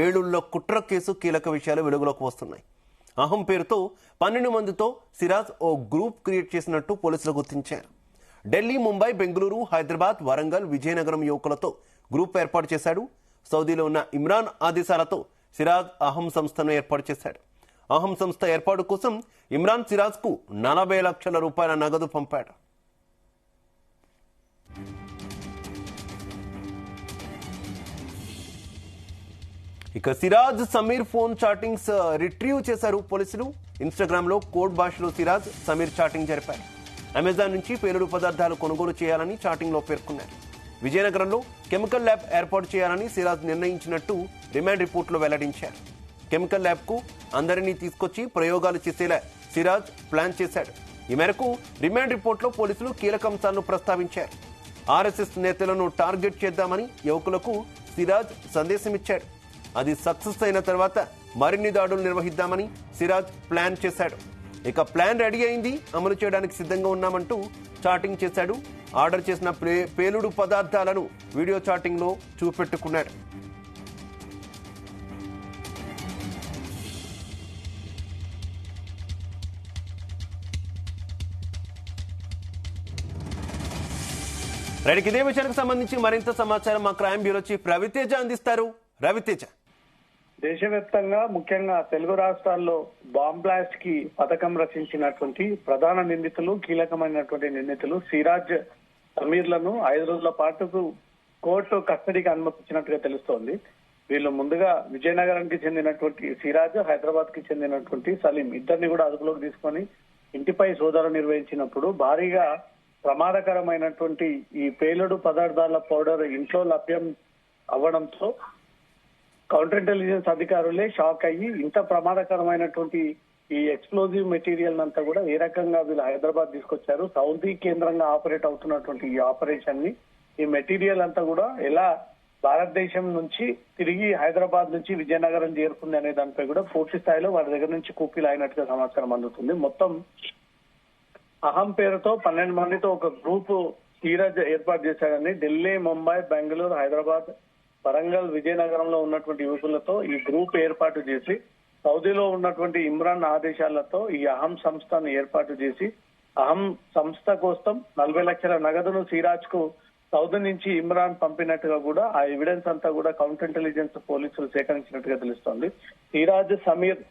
ఏడుల్లో కుట్ర కేసు కీలక విషయాలు వెలుగులోకి వస్తున్నాయి. అహం పేరుతో 12 మందితో సిరాజ్ ఓ గ్రూప్ క్రియేట్ చేసినట్టు పోలీసులు గుర్తించారు. ఢిల్లీ, ముంబై, బెంగళూరు, హైదరాబాద్, వరంగల్, విజయనగరం యువకులతో గ్రూప్ ఏర్పాటు చేశాడు. సౌదీలో ఉన్న ఇమ్రాన్ ఆదేశాలతో సిరాజ్ అహం సంస్థను ఏర్పాటు చేశాడు. అహం సంస్థ ఏర్పాటు కోసం ఇమ్రాన్ సిరాజ్కు 40 లక్షల రూపాయల నగదు పంపాడు. ఇక Siraj, Sameer phone chattings retrieve చేశారు పోలీసులు. ఇన్స్టాగ్రామ్ లో కోడ్ భాషలో సిరాజ్, సమీర్ చాటింగ్ జరిపారు. అమెజాన్ నుంచి పేలుడు పదార్థాలు కొనుగోలు చేయాలని చాటింగ్ లో పేర్కొన్నారు. విజయనగరంలో కెమికల్ ల్యాబ్ ఏర్పాటు చేయాలని సిరాజ్ నిర్ణయించినట్టు రిమాండ్ రిపోర్టులో వెల్లడించారు. కెమికల్ ల్యాబ్ కు అందరినీ తీసుకొచ్చి ప్రయోగాలు చేసేలా సిరాజ్ ప్లాన్ చేశాడు. ఈ మేరకు రిమాండ్ రిపోర్టులో పోలీసులు కీలక అంశాలను ప్రస్తావించారు. ఆర్ఎస్ఎస్ నేతలను టార్గెట్ చేద్దామని యువకులకు సిరాజ్ సందేశమిచ్చాడు. అది సక్సెస్ అయిన తర్వాత మరిన్ని దాడులు నిర్వహిద్దామని సిరాజ్ ప్లాన్ చేశాడు. ఇక ప్లాన్ రెడీ అయింది, అమలు చేయడానికి సిద్ధంగా ఉన్నామంటూ చాటింగ్ చేశాడు. ఆర్డర్ చేసిన పేలుడు పదార్థాలను వీడియో చాటింగ్ లో చూపెట్టుకున్నాడు. రైట్, ఇదే విషయానికి సంబంధించి మరింత సమాచారం మా క్రైమ్ బ్యూరో చీఫ్ రవితేజ అందిస్తారు. రవితేజ, దేశవ్యాప్తంగా ముఖ్యంగా తెలుగు రాష్ట్రాల్లో బాంబ్ బ్లాస్ట్ కి పథకం రచించినటువంటి ప్రధాన నిందితులు, కీలకమైనటువంటి నిందితులు సిరాజ్, సమీర్లను 5 రోజుల పాటు కోర్టు కస్టడీకి అనుమతించినట్టుగా తెలుస్తోంది. వీళ్ళు ముందుగా విజయనగరానికి చెందినటువంటి సిరాజ్, హైదరాబాద్ కి చెందినటువంటి సలీం ఇద్దరిని కూడా అదుపులోకి తీసుకొని ఇంటిపై సోదాలు నిర్వహించినప్పుడు భారీగా ప్రమాదకరమైనటువంటి ఈ పేలుడు పదార్థాల పౌడర్ ఇంట్లో లభ్యం అవ్వడంతో కౌంటర్ ఇంటెలిజెన్స్ అధికారులే షాక్ అయ్యి ఇంత ప్రమాదకరమైనటువంటి ఈ ఎక్స్ప్లోజివ్ మెటీరియల్ అంతా కూడా ఏ రకంగా వీళ్ళు హైదరాబాద్ తీసుకొచ్చారు, సౌదీ కేంద్రంగా ఆపరేట్ అవుతున్నటువంటి ఈ ఆపరేషన్ ని, ఈ మెటీరియల్ అంతా కూడా ఎలా భారతదేశం నుంచి తిరిగి హైదరాబాద్ నుంచి విజయనగరం చేరుకుంది అనే దానిపై కూడా పూర్తి స్థాయిలో వారి దగ్గర నుంచి కూపీలు అయినట్టుగా సమాచారం అందుతుంది. మొత్తం అహం పేరుతో 12 మందితో ఒక గ్రూప్ సిరాజ్ ఏర్పాటు చేశాడని ఢిల్లీ, ముంబై, బెంగళూరు, హైదరాబాద్, వరంగల్, విజయనగరంలో ఉన్నటువంటి యువకులతో ఈ గ్రూప్ ఏర్పాటు చేసి సౌదీలో ఉన్నటువంటి ఇమ్రాన్ ఆదేశాలతో ఈ అహం సంస్థను ఏర్పాటు చేసి అహం సంస్థ కోసం 40 లక్షల నగదును సిరాజ్ కు సౌదీ నుంచి ఇమ్రాన్ పంపినట్టుగా కూడా ఆ ఎవిడెన్స్ అంతా కూడా కౌంటర్ ఇంటెలిజెన్స్ పోలీసులు సేకరించినట్టుగా తెలుస్తోంది. సిరాజ్, సమీర్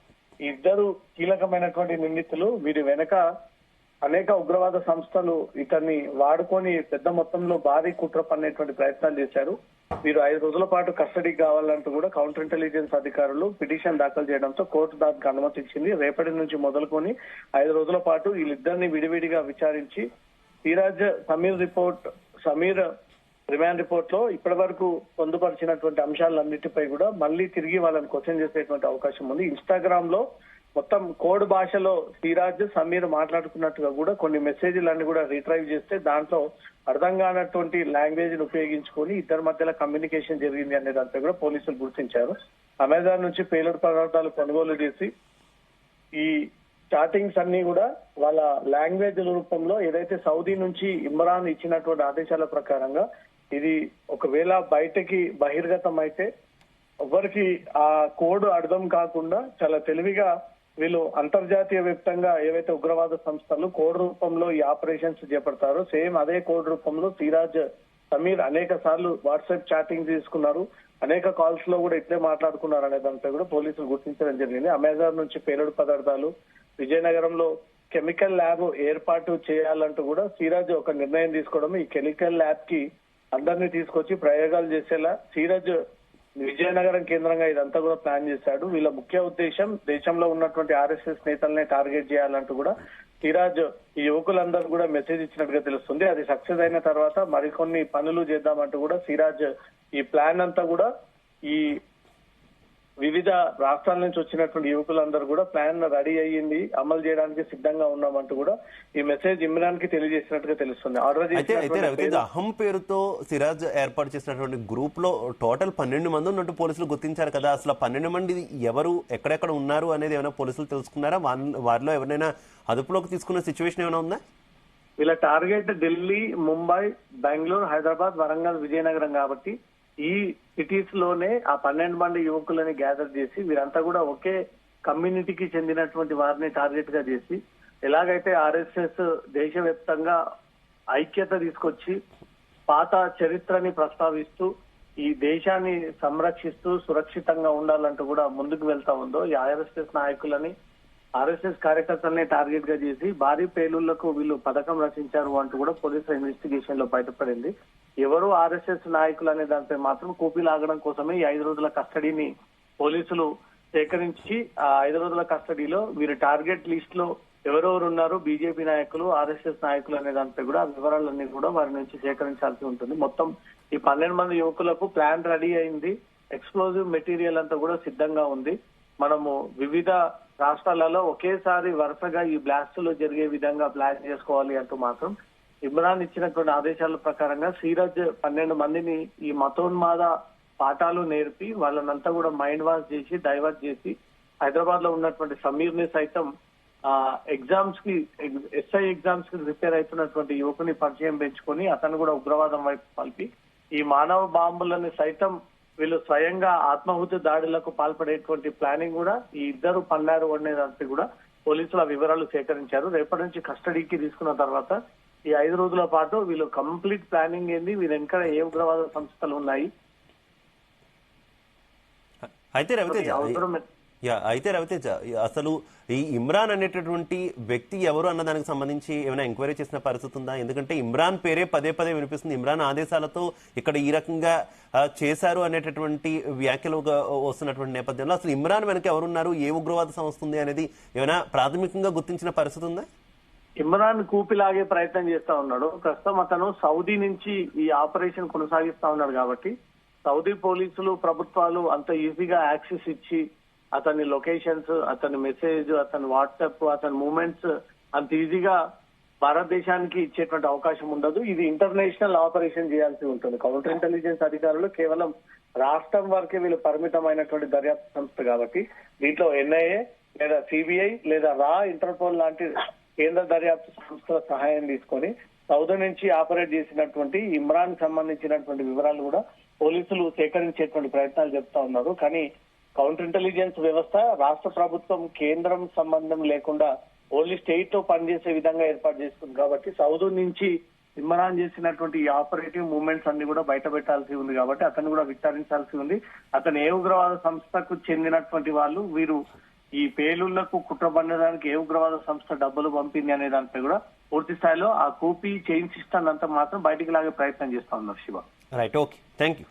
ఇద్దరు కీలకమైనటువంటి నిందితులు. వీరి వెనక అనేక ఉగ్రవాద సంస్థలు ఇతన్ని వాడుకొని పెద్ద మొత్తంలో భారీ కుట్ర పన్నేటువంటి ప్రయత్నాలు చేశారు. వీరు 5 రోజుల పాటు కస్టడీకి కావాలంటూ కూడా కౌంటర్ ఇంటెలిజెన్స్ అధికారులు పిటిషన్ దాఖలు చేయడంతో కోర్టు దానికి అనుమతించింది. రేపటి నుంచి మొదలుకొని 5 రోజుల పాటు వీళ్ళిద్దరిని విడివిడిగా విచారించి సిరాజ్, సమీర్ రిమాండ్ రిపోర్ట్ లో ఇప్పటి వరకు పొందుపరిచినటువంటి అంశాలన్నిటిపై కూడా మళ్ళీ తిరిగి వాళ్ళని క్వశ్చన్ చేసేటువంటి అవకాశం ఉంది. ఇన్స్టాగ్రామ్ లో మొత్తం కోడ్ భాషలో సిరాజ్, సమీర్ మాట్లాడుకున్నట్టుగా కూడా కొన్ని మెసేజ్లన్నీ కూడా రీట్రైవ్ చేస్తే దాంట్లో అర్థం కానటువంటి లాంగ్వేజ్ ని ఉపయోగించుకొని ఇద్దరి మధ్యలో కమ్యూనికేషన్ జరిగింది అనే దాంట్లో కూడా పోలీసులు గుర్తించారు. అమెజాన్ నుంచి పేలుడు పదార్థాలు కొనుగోలు చేసి ఈ చాటింగ్స్ అన్ని కూడా వాళ్ళ లాంగ్వేజ్ రూపంలో ఏదైతే సౌదీ నుంచి ఇమ్రాన్ ఇచ్చినటువంటి ఆదేశాల ప్రకారంగా ఇది ఒకవేళ బయటకి బహిర్గతం అయితే ఎవరికి ఆ కోడ్ అర్థం కాకుండా చాలా తెలివిగా వీళ్ళు అంతర్జాతీయ వ్యాప్తంగా ఏవైతే ఉగ్రవాద సంస్థలు కోడ్ రూపంలో ఈ ఆపరేషన్స్ చేపడతారో సేమ్ అదే కోడ్ రూపంలో సిరాజ్, సమీర్ అనేక సార్లు వాట్సాప్ చాటింగ్ తీసుకున్నారు, అనేక కాల్స్ లో కూడా ఇట్లే మాట్లాడుకున్నారు అనే దానిపై కూడా పోలీసులు గుర్తించడం జరిగింది. అమెజాన్ నుంచి పేలుడు పదార్థాలు, విజయనగరంలో కెమికల్ ల్యాబ్ ఏర్పాటు చేయాలంటూ కూడా సిరాజ్ ఒక నిర్ణయం తీసుకోవడం, ఈ కెమికల్ ల్యాబ్ కి అందరినీ తీసుకొచ్చి ప్రయోగాలు చేసేలా సిరాజ్ విజయనగరం కేంద్రంగా ఇదంతా కూడా ప్లాన్ చేశాడు. వీళ్ళ ముఖ్య ఉద్దేశం దేశంలో ఉన్నటువంటి ఆర్ఎస్ఎస్ నేతల్ని టార్గెట్ చేయాలంటూ కూడా సిరాజ్ ఈ యువకులందరూ కూడా మెసేజ్ ఇచ్చినట్టుగా తెలుస్తుంది. అది సక్సెస్ అయిన తర్వాత మరికొన్ని పనులు చేద్దామంటూ కూడా సిరాజ్ ఈ ప్లాన్ అంతా కూడా ఈ వివిధ రాష్ట్రాల నుంచి వచ్చినటువంటి యువకులందరూ కూడా ప్లాన్ రెడీ అయ్యింది, అమలు చేయడానికి సిద్ధంగా ఉన్నామంటూ కూడా ఈ మెసేజ్ ఇమ్రాన్ కి తెలియజేసినట్టుగా తెలుస్తుంది. ఆర్డర్ అహం పేరుతో సిరాజ్ ఏర్పాటు చేసినటువంటి గ్రూప్ లో టోటల్ 12 మంది ఉన్నట్టు పోలీసులు గుర్తించారు కదా. అసలు 12 మంది ఎవరు, ఎక్కడెక్కడ ఉన్నారు అనేది ఏమైనా పోలీసులు తెలుసుకున్నారా? వారిలో ఎవరైనా అదుపులోకి తీసుకున్న సిచ్యువేషన్ ఏమైనా ఉందా? వీళ్ళ టార్గెట్ ఢిల్లీ, ముంబై, బెంగళూరు, హైదరాబాద్, వరంగల్, విజయనగరం కాబట్టి ఈ సిటీస్ లోనే ఆ 12 మంది యువకులని గ్యాదర్ చేసి వీరంతా కూడా ఒకే కమ్యూనిటీకి చెందినటువంటి వారిని టార్గెట్ గా చేసి ఎలాగైతే ఆర్ఎస్ఎస్ దేశవ్యాప్తంగా ఐక్యత తీసుకొచ్చి పాత చరిత్రని ప్రస్తావిస్తూ ఈ దేశాన్ని సంరక్షిస్తూ సురక్షితంగా ఉండాలంటూ కూడా ముందుకు వెళ్తా ఉందో ఈ ఆర్ఎస్ఎస్ నాయకులని ఆర్ఎస్ఎస్ కార్యకర్తల్ని టార్గెట్ గా చేసి భారీ పేలుళ్లకు వీళ్ళు పథకం రచించారు అంటూ కూడా పోలీసుల ఇన్వెస్టిగేషన్ లో బయటపడింది. ఎవరు ఆర్ఎస్ఎస్ నాయకులు అనే దానిపై మాత్రం కూపీ లాగడం కోసమే ఈ 5 రోజుల కస్టడీని పోలీసులు సేకరించి ఆ 5 రోజుల కస్టడీలో వీరి టార్గెట్ లిస్ట్ లో ఎవరెవరు ఉన్నారు, బీజేపీ నాయకులు, ఆర్ఎస్ఎస్ నాయకులు అనే దానిపై కూడా వివరాలన్నీ కూడా వారి నుంచి సేకరించాల్సి ఉంటుంది. మొత్తం ఈ 12 మంది యువకులకు ప్లాన్ రెడీ అయింది. ఎక్స్ప్లోజివ్ మెటీరియల్ అంతా కూడా సిద్ధంగా ఉంది. మనము వివిధ రాష్ట్రాలలో ఒకేసారి వరుసగా ఈ బ్లాస్టులు జరిగే విధంగా ప్లాన్ చేసుకోవాలి అంటూ మాత్రం ఇమ్రాన్ ఇచ్చినటువంటి ఆదేశాల ప్రకారంగా సిరాజ్ 12 మందిని ఈ మతోన్మాద పాఠాలు నేర్పి వాళ్ళనంతా కూడా మైండ్ వాష్ చేసి డైవర్ట్ చేసి హైదరాబాద్ లో ఉన్నటువంటి సమీర్ ని సైతం ఎగ్జామ్స్ కి ఎస్ఐ ఎగ్జామ్స్ కి ప్రిపేర్ అవుతున్నటువంటి యువకుని పరిచయం పెంచుకొని అతను కూడా ఉగ్రవాదం వైపు కలిపి ఈ మానవ బాంబులను సైతం వీళ్ళు స్వయంగా ఆత్మాహుతి దాడులకు పాల్పడేటువంటి ప్లానింగ్ కూడా ఈ ఇద్దరు పన్నారు అనేదానికి కూడా పోలీసులు ఆ వివరాలు సేకరించారు. రేపటి నుంచి కస్టడీకి తీసుకున్న తర్వాత ఈ 5 రోజుల పాటు వీళ్ళు కంప్లీట్ ప్లానింగ్ ఏంది, వీళ్ళ వెనక ఏ ఉగ్రవాద సంస్థలు ఉన్నాయి. అయితే రవితేజ అసలు ఈ ఇమ్రాన్ అనేటటువంటి వ్యక్తి ఎవరు అన్న దానికి సంబంధించి ఏమైనా ఎంక్వైరీ చేసిన పరిస్థితి ఉందా? ఎందుకంటే ఇమ్రాన్ పేరే పదే పదే వినిపిస్తుంది. ఇమ్రాన్ ఆదేశాలతో ఇక్కడ ఈ రకంగా చేశారు అనేటటువంటి వ్యాఖ్యలు వస్తున్నటువంటి నేపథ్యంలో అసలు ఇమ్రాన్ వెనక ఎవరున్నారు, ఏ ఉగ్రవాద సంస్థ ఉంది అనేది ఏమైనా ప్రాథమికంగా గుర్తించిన పరిస్థితి ఉందా? ఇమ్రాన్ కూపిలాగే ప్రయత్నం చేస్తా ఉన్నాడు. ప్రస్తుతం అతను సౌదీ నుంచి ఈ ఆపరేషన్ కొనసాగిస్తా ఉన్నాడు కాబట్టి సౌదీ పోలీసులు ప్రభుత్వాలు అంత ఈజీగా యాక్సెస్ ఇచ్చి అతని లొకేషన్స్, అతని మెసేజ్, అతని వాట్సాప్, అతని మూమెంట్స్ అంత ఈజీగా భారతదేశానికి ఇచ్చేటువంటి అవకాశం ఉండదు. ఇది ఇంటర్నేషనల్ ఆపరేషన్ చేయాల్సి ఉంటుంది. కౌంటర్ ఇంటెలిజెన్స్ అధికారులు కేవలం రాష్ట్రం వరకే వీళ్ళు పరిమితమైనటువంటి దర్యాప్తు సంస్థ కాబట్టి దీంట్లో ఎన్ఐఏ లేదా సిబిఐ లేదా ఇంటర్పోల్ లాంటి కేంద్ర దర్యాప్తు సంస్థల సహాయం తీసుకొని సౌదీ నుంచి ఆపరేట్ చేసినటువంటి ఇమ్రాన్ సంబంధించినటువంటి వివరాలు కూడా పోలీసులు సేకరించేటువంటి ప్రయత్నాలు చెప్తా ఉన్నారు. కానీ కౌంటర్ ఇంటెలిజెన్స్ వ్యవస్థ రాష్ట్ర ప్రభుత్వం కేంద్రం సంబంధం లేకుండా ఓన్లీ స్టేట్ తో పనిచేసే విధంగా ఏర్పాటు చేస్తుంది కాబట్టి సౌదీ నుంచి ఇమ్రాన్ చేసినటువంటి ఈ ఆపరేటివ్ మూవ్మెంట్స్ అన్ని కూడా బయట పెట్టాల్సి ఉంది కాబట్టి అతను కూడా విచారించాల్సి ఉంది. అతను ఏ ఉగ్రవాద సంస్థకు చెందినటువంటి వాళ్ళు, వీరు ఈ పేలుళ్లకు కుట్రబడడానికి ఏ ఉగ్రవాద సంస్థ డబ్బులు పంపింది అనే దానిపై కూడా పూర్తి స్థాయిలో ఆ కూపీ చైన్ సిస్టమ్ అంతా మాత్రం బయటికి లాగే ప్రయత్నం చేస్తా ఉన్నారు. Shiva, right, okay, thank you.